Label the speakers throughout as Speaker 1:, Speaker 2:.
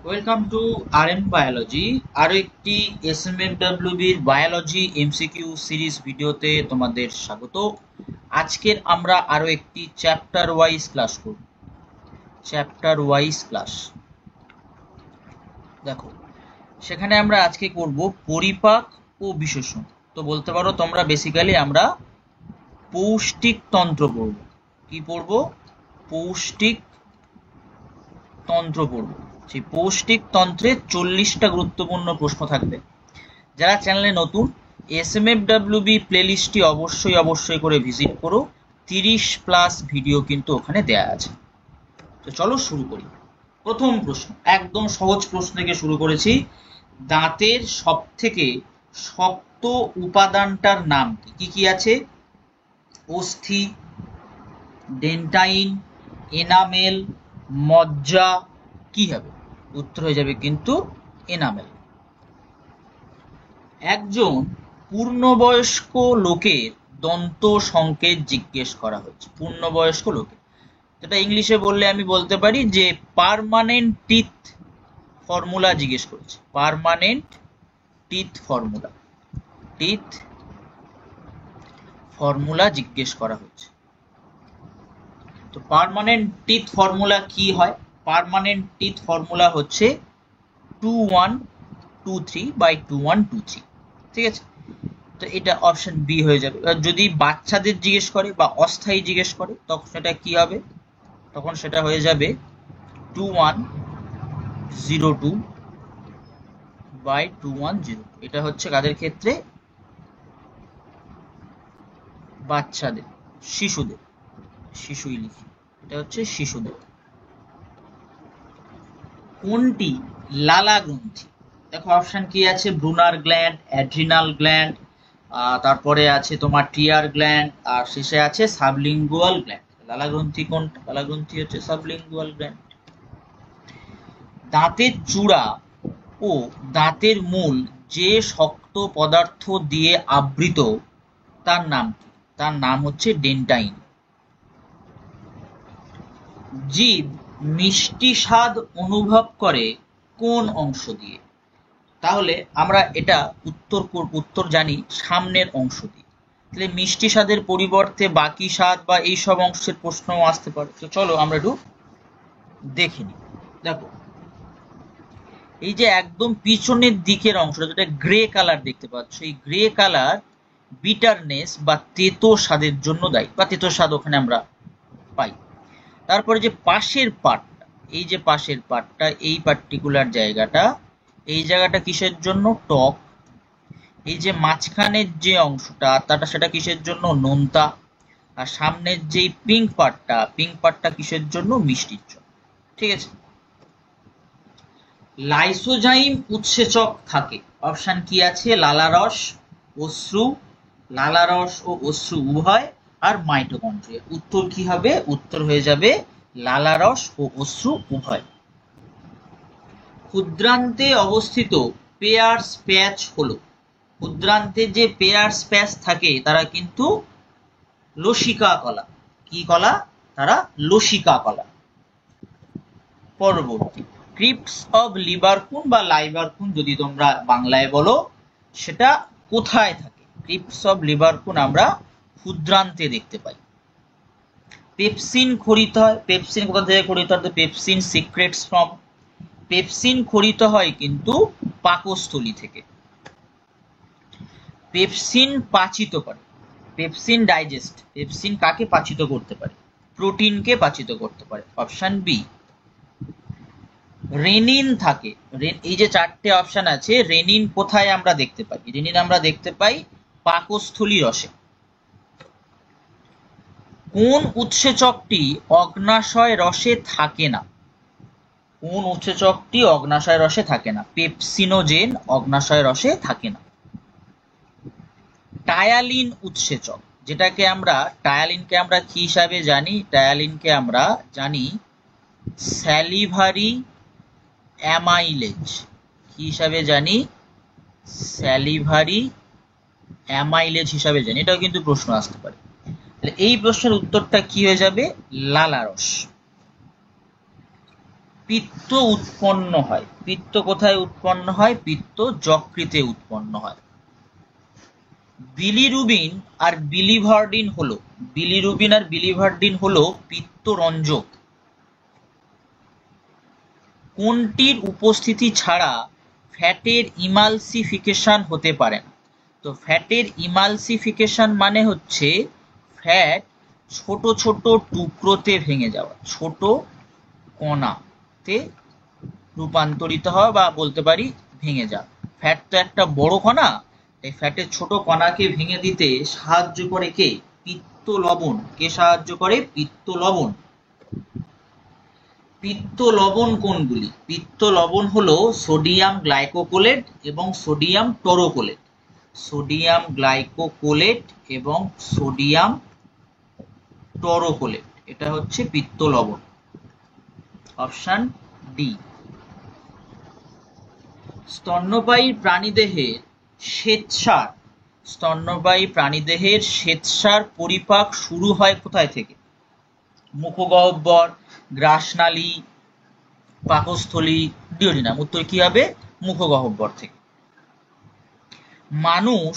Speaker 1: Welcome to RM biology. আরো একটি এসএমএফডব্লিউবির biology MCQ series ভিডিওতে তোমাদের স্বাগত। আজকের আমরা আরো একটি চ্যাপ্টার ওয়াইজ ক্লাস করব। চ্যাপ্টার ওয়াইজ ক্লাস দেখো, সেখানে আমরা আজকে করব পরিপাক ও বিশেষণ। তো বলতে পারো তোমরা বেসিক্যালি আমরা পৌষ্টিক তন্ত্র পড়ব। কি পড়ব? পৌষ্টিক তন্ত্র পড়ব। সেই পৌষ্টিক তন্ত্রে 40টা গুরুত্বপূর্ণ প্রশ্ন থাকবে। যারা চ্যানেলে নতুন, এসএমএফডব্লিউবি প্লেলিস্টটি অবশ্যই করে ভিজিট করো। 30+ ভিডিও কিন্তু ওখানে দেয়া আছে। তো চলো শুরু করি। প্রথম প্রশ্ন, একদম সহজ প্রশ্ন থেকে শুরু করেছি। দাঁতের সব থেকে শক্ত উপাদানটার নাম কি? কি আছে? অস্থি, ডেন্টাইন, এনামেল, মজ্জা। কি হবে? উত্তর হয়ে যাবে কিন্তু এনামেল। একজন পূর্ণবয়স্ক লোকের দন্ত সংকেত জিজ্ঞেস করা হচ্ছে। পূর্ণবয়স্ক লোকের, যেটা ইংলিশে বললে আমি বলতে পারি যে পার্মানেন্ট টিথ ফর্মুলা জিজ্ঞেস করেছে। Permanent teeth formula, teeth formula জিজ্ঞেস করা হচ্ছে। তো পার্মানেন্ট টিথ ফর্মুলা কি হয়? পার্মানেন্ট টিথ ফর্মুলা হচ্ছে 2123/2123। ঠিক আছে, তো এটা অপশন বি হয়ে যাবে। যদি বাচ্চাদের জিজ্ঞেস করে বা অস্থায়ী জিজ্ঞেস করে তখন সেটা কি হবে? তখন সেটা হয়ে যাবে 2102/2102। এটা হচ্ছে কাদের ক্ষেত্রে? বাচ্চাদের, শিশুদের। শিশুই লিখি, এটা হচ্ছে শিশুদের। কোনটি লালা গ্রন্থি? দেখো অপশন কি আছে? ব্রুনার গ্ল্যান্ড, অ্যাড্রিনাল গ্ল্যান্ড, তারপরে আছে তোমার টিয়ার গ্ল্যান্ড, আর শেষে আছে সাবলিঙ্গুয়াল গ্ল্যান্ড। লালা গ্রন্থি কোনটা? লালা গ্রন্থি হচ্ছে সাবলিঙ্গুয়াল গ্ল্যান্ড। দাঁতের চূড়া ও দাঁতের মূল যে শক্ত পদার্থ দিয়ে আবৃত তার নাম কি? তার নাম হচ্ছে ডেন্টাইন। জীব মিষ্টি স্বাদ অনুভব করে কোন অংশ দিয়ে? তাহলে আমরা এটা উত্তর জানি সামনের অংশ দিয়ে। তাহলে মিষ্টি স্বাদের পরিবর্তে বাকি স্বাদ বা এইসব অংশের প্রশ্নও আসতে পারে। তো চলো আমরা একটু দেখে নিই। দেখো, এই যে একদম পিছনের দিকের অংশটা যেটা গ্রে কালার দেখতে পাচ্ছ, এই গ্রে কালার বিটারনেস বা তেতো স্বাদের জন্য দায়ী, বা তেতো স্বাদ ওখানে আমরা পাই। তারপরে যে পাশের পার্টটা, এই যে পাশের পার্টটা, এই পার্টিকুলার জায়গাটা, এই জায়গাটা কিসের জন্য? টক। এই যে মাঝখানের যে অংশটা তাটা, সেটা কিসের জন্য? নোনতা। আর সামনের যে পিঙ্ক পার্টটা কিসের জন্য? মিষ্টির জন্য। ঠিক আছে। লাইসোজাইম উৎসেচক থাকে। অপশন কি আছে? লালারস, অশ্রু, লালারস ও অশ্রু উভয়, আর মাইটোকন্ড্রিয়া। উত্তর কি হবে? উত্তর হয়ে যাবে লালারস ও অশ্রু উভয়। ক্ষুদ্রান্তে অবস্থিত পেয়ার্স প্যাচ হলো, ক্ষুদ্রান্তে যে পেয়ার্স প্যাচ থাকে তারা কিন্তু লসিকা কলা। কি কলা? তারা লসিকা কলা। পরবর্তী, ক্রিপ্টস অফ লিবারকুন বা লাইবারকুন যদি তোমরা বাংলায় বলো, সেটা কোথায় থাকে? ক্রিপ্টস অফ লিবারকুন আমরা ক্ষুদ্রান্তে দেখতে পাই। পেপসিন খরিত হয়, পেপসিন কোথা থেকে খরিত হয়? পেপসিন সিক্রেটস ফ্রম, পেপসিন খরিত হয় কিন্তু পাকস্থলী থেকে। পেপসিন পাচিত করে, পেপসিন ডাইজেস্ট, পেপসিন কাকে পাচিত করতে পারে? প্রোটিনকে পাচিত করতে পারে। Option B. রেনিন থাকে, এই যে চারটে অপশন আছে, রেনিন কোথায় আমরা দেখতে পাই? রেনিন আমরা দেখতে পাই পাকস্থলী রসে। কোন উৎসেচকটি অগ্নাশয় রসে থাকে না? কোন উৎসেচকটি অগ্নাশয় রসে থাকে না? পেপসিনোজেন অগ্নাশয় রসে থাকে না। টায়ালিন উৎসেচক, যেটাকে আমরা টায়ালিনকে আমরা কি হিসাবে জানি? টায়ালিনকে আমরা জানি স্যালিভারি অ্যামাইলেজ। কি হিসাবে জানি? স্যালিভারি অ্যামাইলেজ হিসাবে জানি। এটাও কিন্তু প্রশ্ন আসতে পারে। এই প্রশ্নের উত্তরটা কি হয়ে যাবে? লালারস। পিত্ত উৎপন্ন হয়। পিত্ত কোথায় উৎপন্ন হয়? পিত্ত যকৃতে উৎপন্ন হয়। বিলিরুবিন আর বিলিভার্ডিন হলো পিত্তরঞ্জক। কোনটির উপস্থিতি ছাড়া ফ্যাটের ইমালসিফিকেশন হতে পারে না? তো ফ্যাটের ইমালসিফিকেশন মানে হচ্ছে ফ্যাট ছোট ছোট টুকরোতে ভেঙে যাওয়া, ছোট কণাতে রূপান্তরিত হওয়া, বা বলতে পারি ভেঙে যাওয়া। ফ্যাট তো একটা বড় কণা, এই ফ্যাটের ছোট কণাকে ভেঙে দিতে সাহায্য করে কে? পিত্ত লবণ। কে সাহায্য করে? পিত্ত লবণ। পিত্ত লবণ কোনগুলি? পিত্ত লবণ হলো সোডিয়াম গ্লাইকোকোলেট এবং সোডিয়াম টোরোকোলেট। সোডিয়াম গ্লাইকোকোলেট এবং সোডিয়াম টোরোকোলেট, এটা হচ্ছে পিত্ত লবণ। Option D. স্তন্যপায়ী প্রাণীদেহের শ্বেতসার পরিপাক শুরু হয় কোথায় থেকে? মুখগহ্বর, গ্রাসনালী, পাকস্থলী, ডিওডিনাম। উত্তর কি হবে? মুখগহ্বর থেকে। মানুষ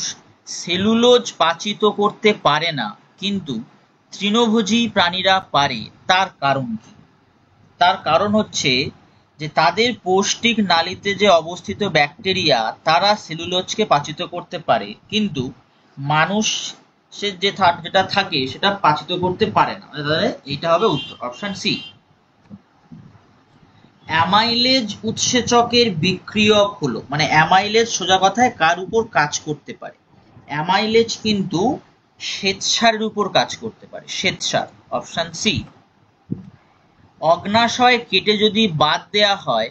Speaker 1: সেলুলোজ পাচিত করতে পারে না, কিন্তু তৃণভোজী প্রাণীরা পারে। তার কারণ কি? তার কারণ হচ্ছে যে তাদের পৌষ্টিক নালীতে যে অবস্থিত ব্যাকটেরিয়া, তারা সেলুলোজকে পাচিত করতে পারে, কিন্তু মানুষের যেটা থাকে সেটা পাচিত করতে পারে না। এইটা হবে উত্তর, অপশন সি। অ্যামাইলেজ উৎসেচকের বিক্রিয়ক হলো, মানে অ্যামাইলেজ সোজা কথায় কার উপর কাজ করতে পারে? অ্যামাইলেজ কিন্তু শ্বেতসারের উপর কাজ করতে পারে, শ্বেতসার। Option C. অগ্নাশয় কেটে যদি বাদ দেয়া হয়,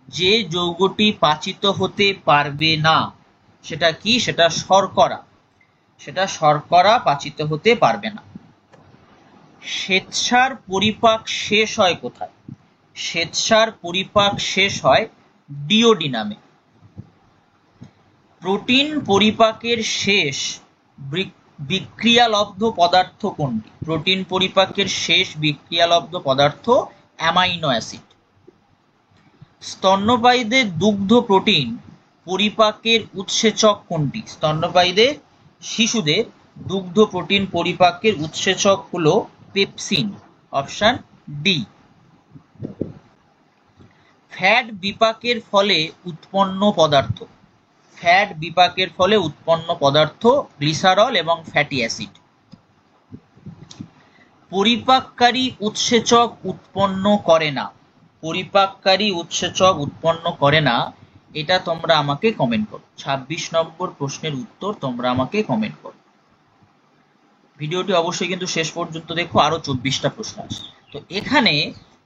Speaker 1: যে যৌগটি পাচিত হতে পারবে না, সেটা কি? সেটা শর্করা। শর্করা পাচিত হতে পারবে না। শ্বেতসার পরিপাক শেষ হয় কোথায়? শ্বেতসার পরিপাক শেষ হয় ডিওডিনামে। প্রোটিন পরিপাকের শেষ বিক্রিয়ালব্ধ পদার্থ কোনটি? প্রোটিন পরিপাকের শেষ বিক্রিয়ালব্ধ পদার্থ অ্যামাইনো অ্যাসিড। স্তন্যপায়ীদের দুগ্ধ প্রোটিন পরিপাকের উৎসেচক কোনটি? স্তন্যপায়ীদের, শিশুদের দুগ্ধ প্রোটিন পরিপাকের উৎসেচক হলো পেপসিন। Option D. ফ্যাট বিপাকের ফলে উৎপন্ন পদার্থ গ্লিসারল এবং ফ্যাটি অ্যাসিড। পরিপাককারী উৎসেচক উৎপন্ন করে না, এটা তোমরা আমাকে কমেন্ট করো। 26 নম্বর প্রশ্নের উত্তর তোমরা আমাকে কমেন্ট করো। ভিডিওটি অবশ্যই কিন্তু শেষ পর্যন্ত দেখো, আরো 24টা প্রশ্ন আছে। তো এখানে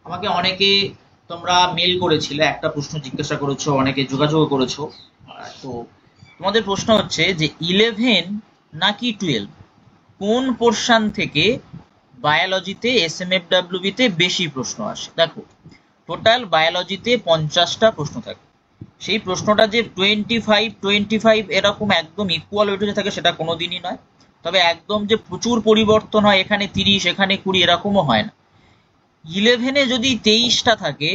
Speaker 1: আমাকে অনেকে তোমরা মেল করেছিলে, একটা প্রশ্ন জিজ্ঞাসা করেছো, অনেকে যোগাযোগ করেছো। তো তোমাদের প্রশ্ন হচ্ছে যে 11 নাকি 12 কোন পোরশন থেকে বায়োলজিতে SMFWB তে বেশি প্রশ্ন আসে? দেখো, টোটাল বায়োলজিতে 50টা প্রশ্ন থাকে। সেই প্রশ্নটা যে 25 এরকম একদম ইকুয়াল ওয়েটেজে থাকে সেটা কোনোদিনই নয়। তবে একদম যে প্রচুর পরিবর্তন হয়, এখানে 30 এখানে 20 এরকমও হয় না। 11-এ যদি 23টা থাকে,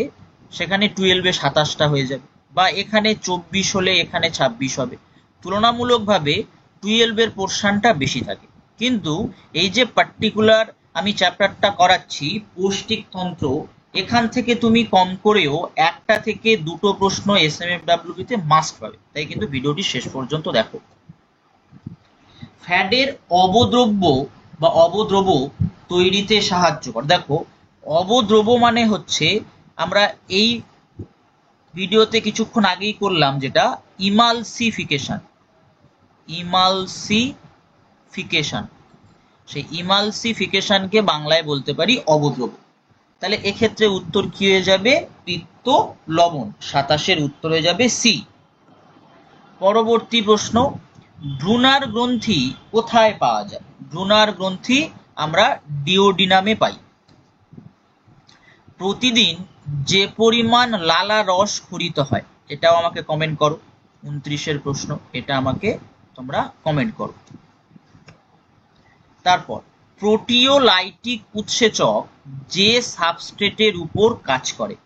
Speaker 1: সেখানে 12-এ 27টা হয়ে যাবে, বা এখানে 24 হলে এখানে 26 হবে। তুলনামূলকভাবে 12-এর পোরশনটা বেশি থাকে। কিন্তু এই যে পার্টিকুলার আমি চ্যাপ্টারটা করাচ্ছি, পৌষ্টিক তন্ত্র, এখান থেকে তুমি কম করেও 1টা থেকে 2টো প্রশ্ন SMFWB তে মাস্ট পাবে। তাই কিন্তু ভিডিওটি শেষ পর্যন্ত দেখো। ফ্যাটের অবদ্রব্য তৈরিতে সাহায্য করে। দেখো, অবদ্রব্য মানে হচ্ছে, আমরা এই ভিডিওতে কিছুক্ষণ আগেই করলাম যেটা ইমালসিফিকেশন। সেই ইমালসিফিকেশনকে বাংলায় বলতে পারি অবদ্রব্য। তাহলে এক্ষেত্রে উত্তর কি হয়ে যাবে? পিত্ত লবণ। 27-এর উত্তর হয়ে যাবে সি। পরবর্তী প্রশ্ন, ব্রুনার গ্রন্থি কোথায় পাওয়া যায়? ব্রুনার গ্রন্থি আমরা ডিওডিনামে পাই। প্রতিদিন যে পরিমাণ লালা রস ক্ষরিত হয়, এটাও আমাকে কমেন্ট করো। 29-এর প্রশ্ন, এটা আমাকে তোমরা কমেন্ট করো। তারপর, প্রোটিওলাইটিক উৎসেচক যে সাবস্ট্রেটের উপর কাজ করে।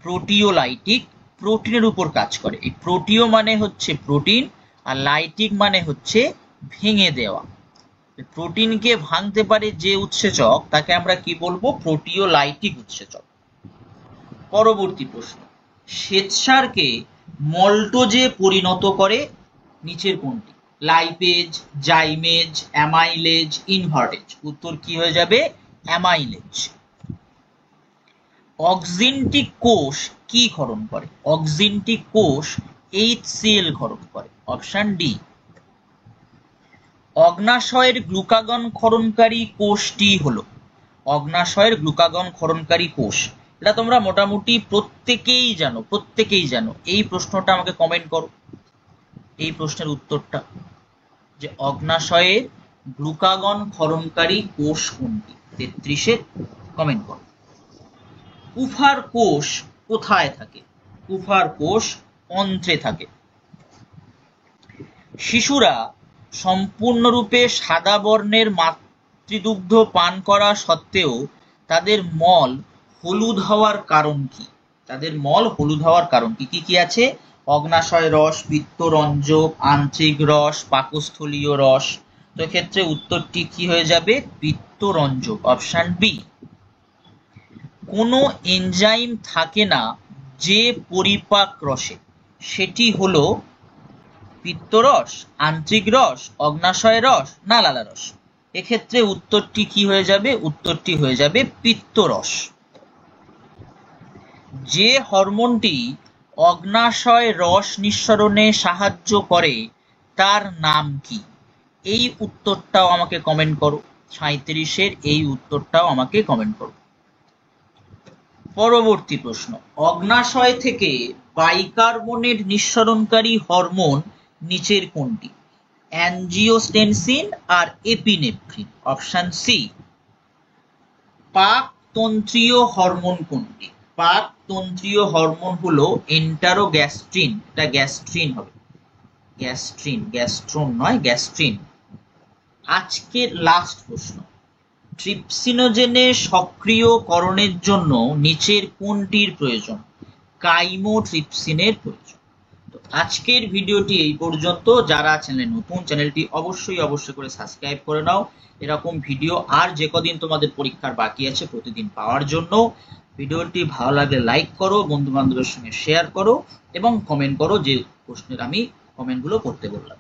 Speaker 1: প্রোটিওলাইটিক, প্রোটিনের উপর কাজ করে। এই প্রোটিও মানে হচ্ছে প্রোটিন, আর লাইটিক মানে হচ্ছে ভেঙে দেওয়া। প্রোটিনকে ভাঙতে পারে যে উৎসেচক তাকে আমরা কি বলবো? প্রোটিওলাইটিক উৎসেচক। পরবর্তী প্রশ্ন, শ্বেতসারকে মল্টোজে পরিণত করে নিচের কোনটি? Lipase, zymase, amylase, invertase. উত্তর কি হয়ে যাবে? অ্যামাইলেজ। অক্সিনটিক কোষ কি ক্ষরণ করে? অক্সিনটিক কোষ HCl ক্ষরণ করে। Option D. অগ্নাশয়ের গ্লুকাগন ক্ষরণকারী কোষটি হলো? অগ্নাশয়ের গ্লুকাগন ক্ষরণকারী কোষ, এটা তোমরা মোটামুটি প্রত্যেকেই জানো। এই প্রশ্নটা আমাকে কমেন্ট করো, এই প্রশ্নের উত্তরটা, যে অগ্নাশয়ের গ্লুকাগন ক্ষরণকারী কোষ কোনটি? 33-এ কমেন্ট করো। কুফার কোষ কোথায় থাকে? কুফার কোষ অন্ত্রে থাকে। শিশুরা সম্পূর্ণরূপে সাদা বর্ণের মাতৃদুগ্ধ পান করা সত্ত্বেও তাদের মল হলুদ হওয়ার কারণ কি? তাদের মল হলুদ হওয়ার কারণ কি? কি কি আছে? অগ্নাশয় রস, পিত্তরঞ্জক, আন্ত্রিক রস, পাকস্থলীয় রস। তো এক্ষেত্রে উত্তরটি কি হয়ে যাবে? পিত্তরঞ্জক। Option B. কোনো এনজাইম থাকে না যে পরিপাক রসে, সেটি হলো পিত্তরস, আন্ত্রিক রস, অগ্নাশয় রস না লালা রস। এক্ষেত্রে উত্তরটি কি হয়ে যাবে? উত্তরটি হয়ে যাবে পিত্তরস। যে হরমোনটি অগ্নাশয় রস নিঃসরণে সাহায্য করে তার নাম কি? এই উত্তরটাও আমাকে কমেন্ট করো। 37-এর এই উত্তরটাও আমাকে কমেন্ট করো। পরবর্তী প্রশ্ন, অগ্নাশয় থেকে বাইকার্বনেট নিঃসরণকারী হরমোন নিচের কোনটি? অ্যাঞ্জিওস্টেনসিন আর এপিনেফ্রিন। Option C. পাকতন্ত্রীয় হরমোন কোনটি? পাকতন্ত্রীয় হরমোন হলো এন্টারোগ্যাস্ট্রিন। এটা গ্যাস্ট্রিন হবে, গ্যাস্ট্রিন, গ্যাস্ট্রোন নয়, গ্যাস্ট্রিন। আজকের লাস্ট প্রশ্ন, ট্রিপসিনোজেনের সক্রিয়করণের জন্য নিচের কোনটির প্রয়োজন? কাইমোট্রিপসিনের প্রয়োজন। তো আজকের ভিডিওটি এই পর্যন্ত। যারা চ্যানেলে নতুন, চ্যানেলটি অবশ্যই করে সাবস্ক্রাইব করে নাও এরকম ভিডিও আর যে কদিন তোমাদের পরীক্ষার বাকি আছে প্রতিদিন পাওয়ার জন্য। ভিডিওটি ভালো লাগলে লাইক করো, বন্ধু বান্ধবের সঙ্গে শেয়ার করো এবং কমেন্ট করো যে প্রশ্নের আমি কমেন্টগুলো করতে বললাম।